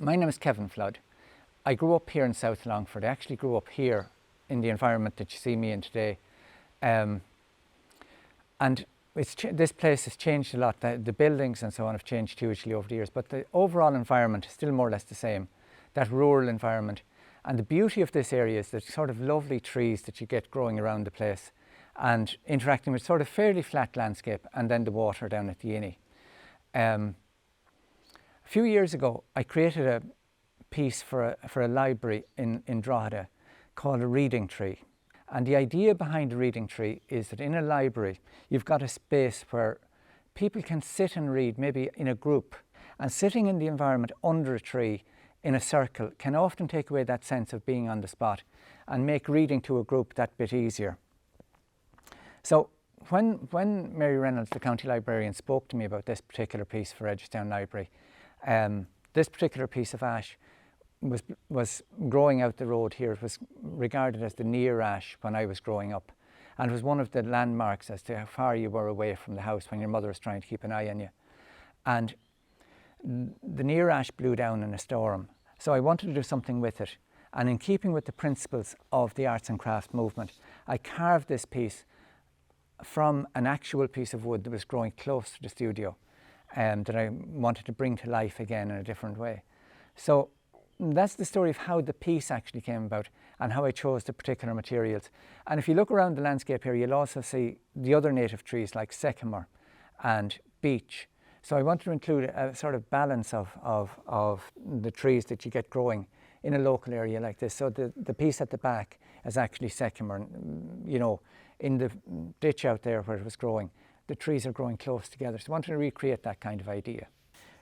My name is Kevin Flood. I grew up here in South Longford. I actually grew up here in the environment that you see me in today. And this place has changed a lot. The buildings and so on have changed hugely over the years, but the overall environment is still more or less the same, that rural environment. And the beauty of this area is the sort of lovely trees that you get growing around the place and interacting with sort of fairly flat landscape, and then the water down at the Innie. A few years ago, I created a piece for a library in Drogheda called a reading tree. And the idea behind the reading tree is that in a library, you've got a space where people can sit and read, maybe in a group. And sitting in the environment under a tree in a circle can often take away that sense of being on the spot and make reading to a group that bit easier. So when Mary Reynolds, the county librarian, spoke to me about this particular piece for Edgeworthstown Library, this particular piece of ash was growing out the road here. It was regarded as the near ash when I was growing up, and it was one of the landmarks as to how far you were away from the house when your mother was trying to keep an eye on you. And the near ash blew down in a storm, so I wanted to do something with it. And in keeping with the principles of the arts and crafts movement, I carved this piece from an actual piece of wood that was growing close to the studio, that I wanted to bring to life again in a different way. So that's the story of how the piece actually came about and how I chose the particular materials. And if you look around the landscape here, you'll also see the other native trees like sycamore and beech. So I wanted to include a sort of balance of the trees that you get growing in a local area like this. So the piece at the back is actually sycamore. You know, in the ditch out there where it was growing, the trees are growing close together. So I wanted to recreate that kind of idea.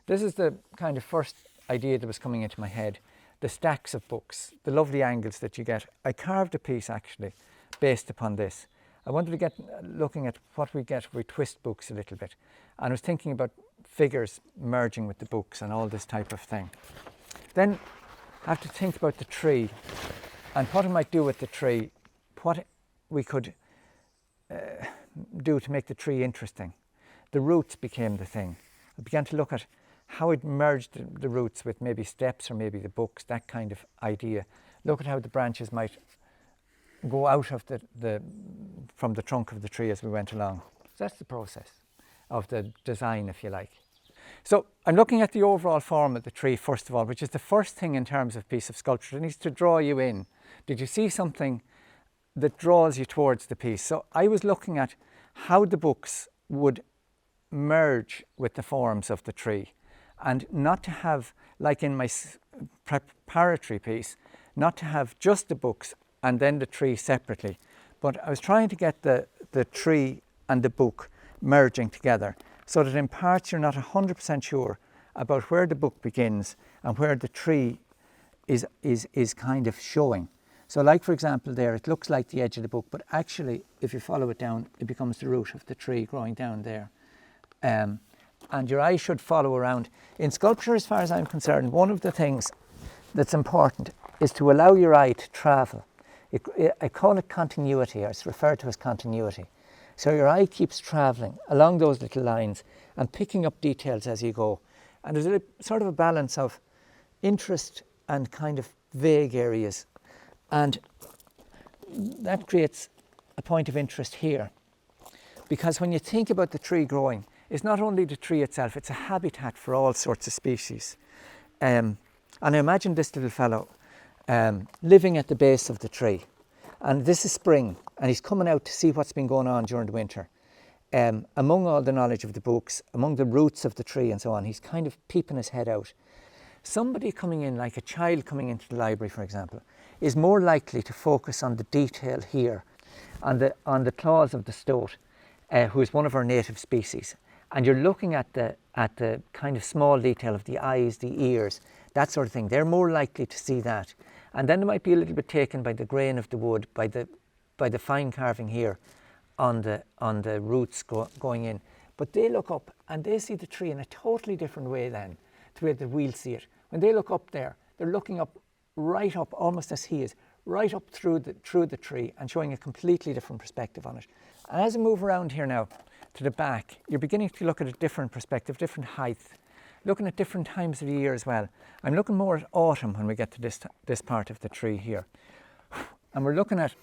This is the kind of first idea that was coming into my head, the stacks of books, the lovely angles that you get. I carved a piece actually based upon this. I wanted to get looking at what we get if we twist books a little bit, and I was thinking about figures merging with the books and all this type of thing. Then I have to think about the tree and what I might do with the tree, what we could do to make the tree interesting. The roots became the thing. I began to look at how it merged the roots with maybe steps or maybe the books, that kind of idea. Look at how the branches might go out of from the trunk of the tree as we went along. So that's the process of the design, if you like. So I'm looking at the overall form of the tree first of all, which is the first thing in terms of piece of sculpture. It needs to draw you in. Did you see something that draws you towards the piece? So I was looking at how the books would merge with the forms of the tree, and not to have, like in my preparatory piece, not to have just the books and then the tree separately, but I was trying to get the tree and the book merging together so that in parts you're not 100% sure about where the book begins and where the tree is kind of showing. So like, for example, there it looks like the edge of the book, but actually if you follow it down, it becomes the root of the tree growing down there. And your eye should follow around. In sculpture, as far as I'm concerned, one of the things that's important is to allow your eye to travel. I call it continuity, or it's referred to as continuity. So your eye keeps traveling along those little lines and picking up details as you go. And there's a sort of a balance of interest and kind of vague areas. And that creates a point of interest here. Because when you think about the tree growing, it's not only the tree itself, it's a habitat for all sorts of species. And I imagine this little fellow living at the base of the tree. And this is spring, and he's coming out to see what's been going on during the winter. Among all the knowledge of the books, among the roots of the tree and so on, he's kind of peeping his head out. Somebody coming in, like a child coming into the library, for example, is more likely to focus on the detail here, on the claws of the stoat, who is one of our native species. And you're looking at the kind of small detail of the eyes, the ears, that sort of thing. They're more likely to see that. And then they might be a little bit taken by the grain of the wood, by the fine carving here on the roots going in. But they look up and they see the tree in a totally different way then, to the way that we'll see it. When they look up there, they're looking up, right up, almost as he is, right up through the tree and showing a completely different perspective on it. And as I move around here now to the back, you're beginning to look at a different perspective, different height. looking at different times of the year as well. I'm looking more at autumn when we get to this part of the tree here. And we're looking at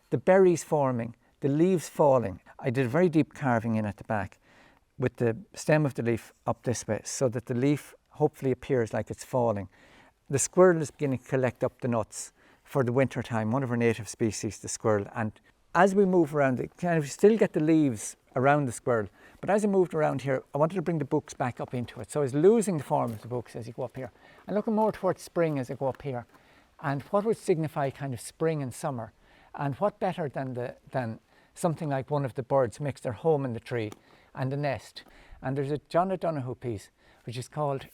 the berries forming, the leaves falling. I did a very deep carving in at the back with the stem of the leaf up this way so that the leaf hopefully appears like it's falling. The squirrel is beginning to collect up the nuts for the winter time, one of our native species, the squirrel. And as we move around, it kind of still get the leaves around the squirrel. But as I moved around here, I wanted to bring the books back up into it. So I was losing the form of the books as you go up here. And looking more towards spring as I go up here. And what would signify kind of spring and summer. And what better than something like one of the birds makes their home in the tree and the nest. And there's a John O'Donoghue piece which is called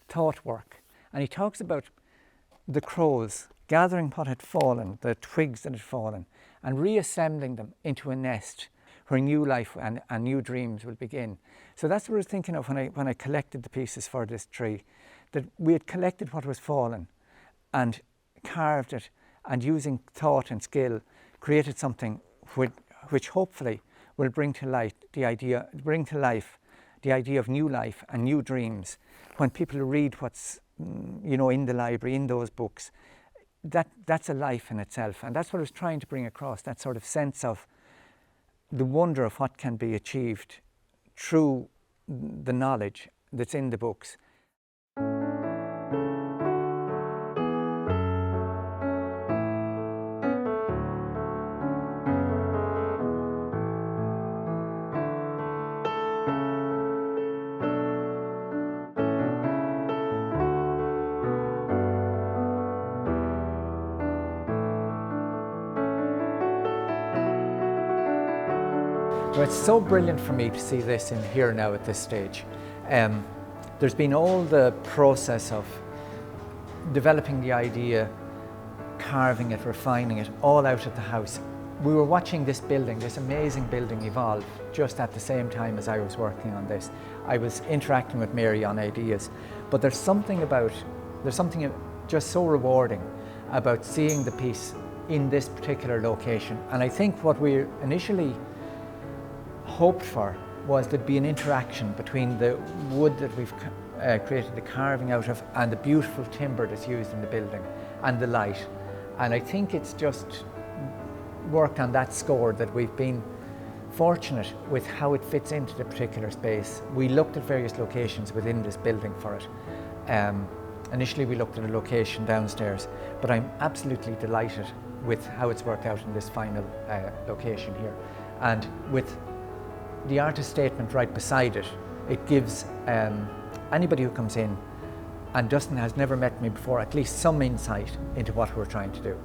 Thought Work. And he talks about the crows gathering what had fallen, the twigs that had fallen, and reassembling them into a nest where new life and new dreams will begin. So that's what I was thinking of when I collected the pieces for this tree, that we had collected what was fallen and carved it, and using thought and skill created something which hopefully will bring to life the idea of new life and new dreams. When people read what's in the library, in those books, that's a life in itself. And that's what I was trying to bring across, that sort of sense of the wonder of what can be achieved through the knowledge that's in the books. So it's so brilliant for me to see this in here now at this stage. There's been all the process of developing the idea, carving it, refining it, all out at the house. We were watching this building, this amazing building evolve just at the same time as I was working on this. I was interacting with Mary on ideas, but there's something just so rewarding about seeing the piece in this particular location. And I think what we initially hoped for was there'd be an interaction between the wood that we've created the carving out of and the beautiful timber that's used in the building and the light. And I think it's just worked on that score that we've been fortunate with how it fits into the particular space. We looked at various locations within this building for it. Initially we looked at a location downstairs, but I'm absolutely delighted with how it's worked out in this final location here. And with the artist statement right beside it, it gives anybody who comes in and has never met me before at least some insight into what we're trying to do.